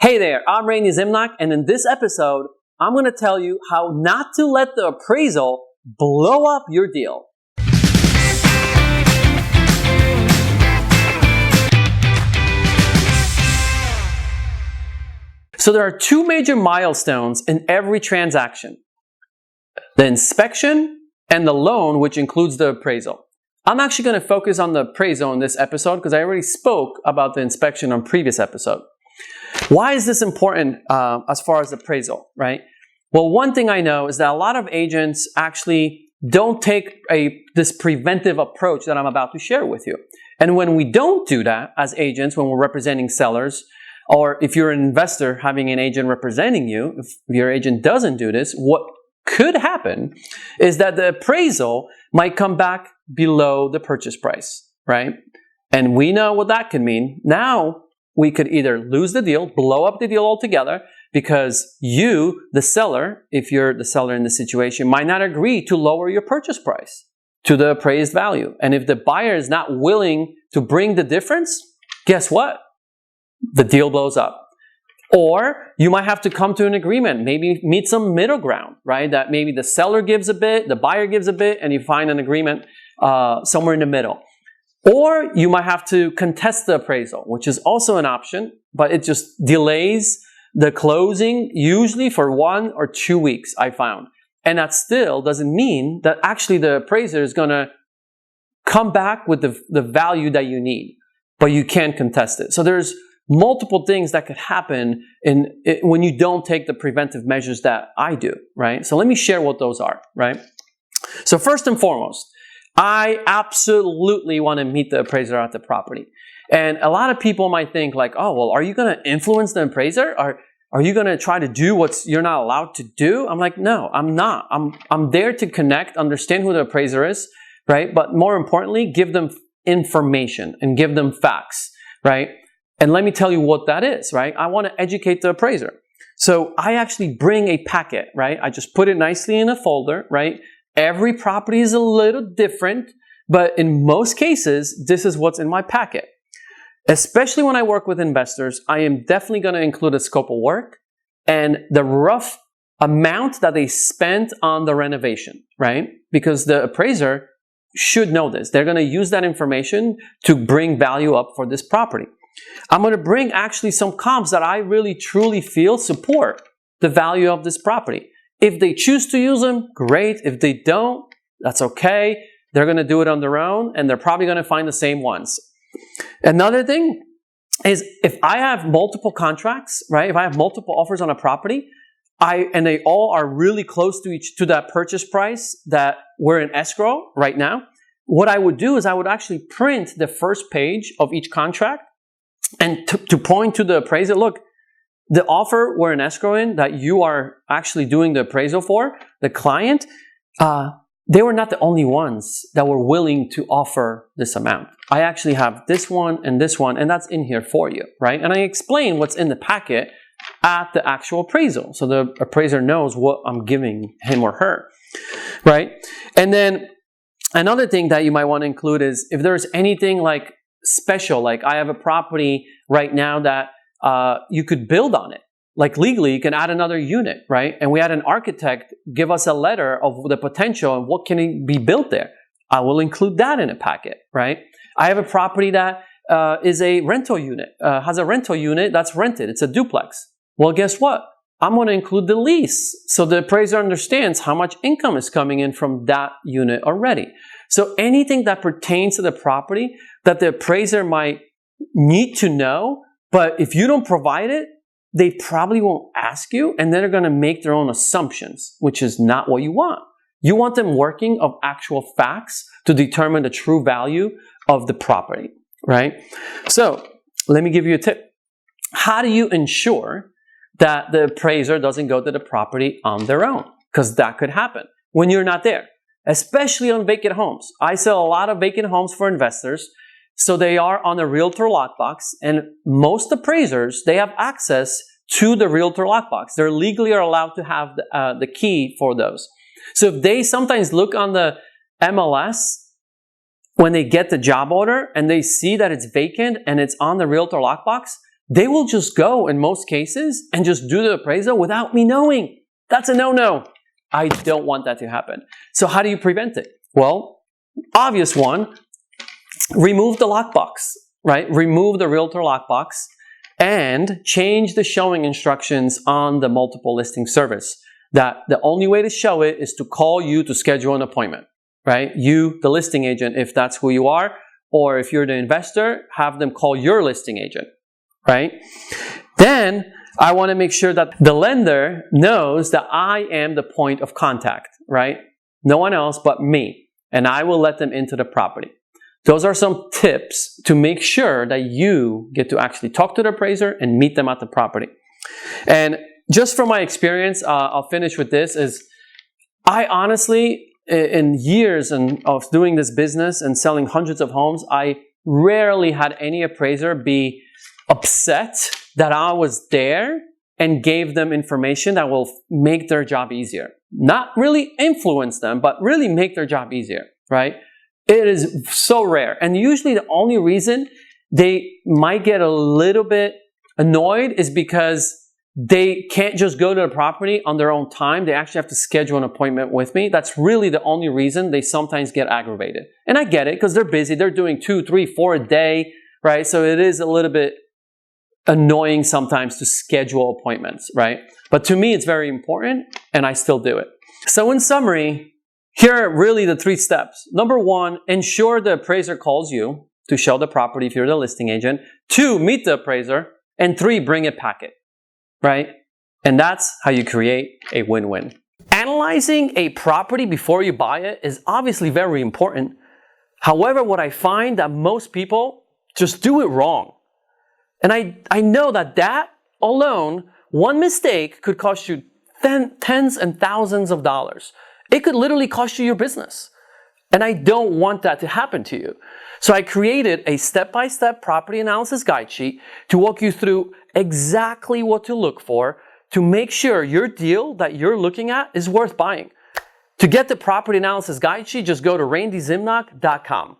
Hey there, I'm Zimnoch, and in this episode, I'm going to tell you how not to let the appraisal blow up your deal. So there are two major milestones in every transaction: the inspection and the loan, which includes the appraisal. I'm actually going to focus on the appraisal in this episode because I already spoke about the inspection on previous episode. Why is this important as far as appraisal, right? Well, one thing I know is that a lot of agents actually don't take this preventive approach that I'm about to share with you. And when we don't do that as agents, when we're representing sellers, or if you're an investor having an agent representing you, if your agent doesn't do this, what could happen is that the appraisal might come back below the purchase price, right? And we know what that could mean. Now, we could either lose the deal, blow up the deal altogether, because you, the seller, if you're the seller in the situation, might not agree to lower your purchase price to the appraised value. And if the buyer is not willing to bring the difference, guess what? The deal blows up. Or you might have to come to an agreement, maybe meet some middle ground, right? That maybe the seller gives a bit, the buyer gives a bit, and you find an agreement somewhere in the middle. Or you might have to contest the appraisal, which is also an option, but it just delays the closing usually for 1 or 2 weeks, I found. And that still doesn't mean that actually the appraiser is going to come back with the value that you need, but you can't contest it. So there's multiple things that could happen when you don't take the preventive measures that I do, right? So let me share what those are, right? So first and foremost, I absolutely want to meet the appraiser at the property. And a lot of people might think like, oh, well, are you going to influence the appraiser? Are you going to try to do what you're not allowed to do? I'm like, no, I'm not. I'm there to connect, understand who the appraiser is, right? But more importantly, give them information and give them facts, right? And let me tell you what that is, right? I want to educate the appraiser. So I actually bring a packet, right? I just put it nicely in a folder, right? Every property is a little different, but in most cases, this is what's in my packet. Especially when I work with investors, I am definitely going to include a scope of work and the rough amount that they spent on the renovation, right? Because the appraiser should know this. They're going to use that information to bring value up for this property. I'm going to bring actually some comps that I really truly feel support the value of this property. If they choose to use them, great. If they don't, that's okay. They're going to do it on their own, and they're probably going to find the same ones. Another thing is if I have multiple contracts, right? If I have multiple offers on a property, and they all are really close to that purchase price that we're in escrow right now, what I would do is I would actually print the first page of each contract and to point to the appraiser, look, the offer we're in escrow in that you are actually doing the appraisal for, the client, they were not the only ones that were willing to offer this amount. I actually have this one, and that's in here for you, right? And I explain what's in the packet at the actual appraisal. So the appraiser knows what I'm giving him or her, right? And then another thing that you might want to include is if there's anything like special, like I have a property right now that you could build on it. Like legally, you can add another unit, right? And we had an architect give us a letter of the potential and what can be built there. I will include that in a packet, right? I have a property that is a rental unit, has a rental unit that's rented. It's a duplex. Well, guess what? I'm going to include the lease so the appraiser understands how much income is coming in from that unit already. So anything that pertains to the property that the appraiser might need to know, but if you don't provide it, they probably won't ask you, and then they're going to make their own assumptions, which is not what you want. You want them working of actual facts to determine the true value of the property, right? So let me give you a tip. How do you ensure that the appraiser doesn't go to the property on their own? Because that could happen when you're not there, especially on vacant homes. I sell a lot of vacant homes for investors. So they are on a realtor lockbox, and most appraisers, they have access to the realtor lockbox. They're legally allowed to have the key for those. So if they sometimes look on the MLS when they get the job order and they see that it's vacant and it's on the realtor lockbox, they will just go, in most cases, and just do the appraisal without me knowing. That's a no-no. I don't want that to happen. So how do you prevent it? Well, obvious one, remove the lockbox, right? Remove the realtor lockbox and change the showing instructions on the multiple listing service. That the only way to show it is to call you to schedule an appointment, right? You, the listing agent, if that's who you are, or if you're the investor, have them call your listing agent, right? Then I want to make sure that the lender knows that I am the point of contact, right? No one else but me, and I will let them into the property. Those are some tips to make sure that you get to actually talk to the appraiser and meet them at the property. And just from my experience, I'll finish with this, is I honestly, in years of doing this business and selling hundreds of homes, I rarely had any appraiser be upset that I was there and gave them information that will make their job easier. Not really influence them, but really make their job easier, right? It is so rare. And usually the only reason they might get a little bit annoyed is because they can't just go to the property on their own time. They actually have to schedule an appointment with me. That's really the only reason they sometimes get aggravated. And I get it, because they're busy. They're doing 2, 3, 4 a day, right? So it is a little bit annoying sometimes to schedule appointments, right? But to me, it's very important, and I still do it. So in summary, here are really the 3 steps. Number 1, ensure the appraiser calls you to show the property if you're the listing agent. 2, meet the appraiser. And 3, bring a packet, right? And that's how you create a win-win. Analyzing a property before you buy it is obviously very important. However, what I find that most people just do it wrong. And I know that alone, one mistake could cost you tens and thousands of dollars. It could literally cost you your business. And I don't want that to happen to you. So I created a step-by-step property analysis guide sheet to walk you through exactly what to look for to make sure your deal that you're looking at is worth buying. To get the property analysis guide sheet, just go to randyzimnoch.com.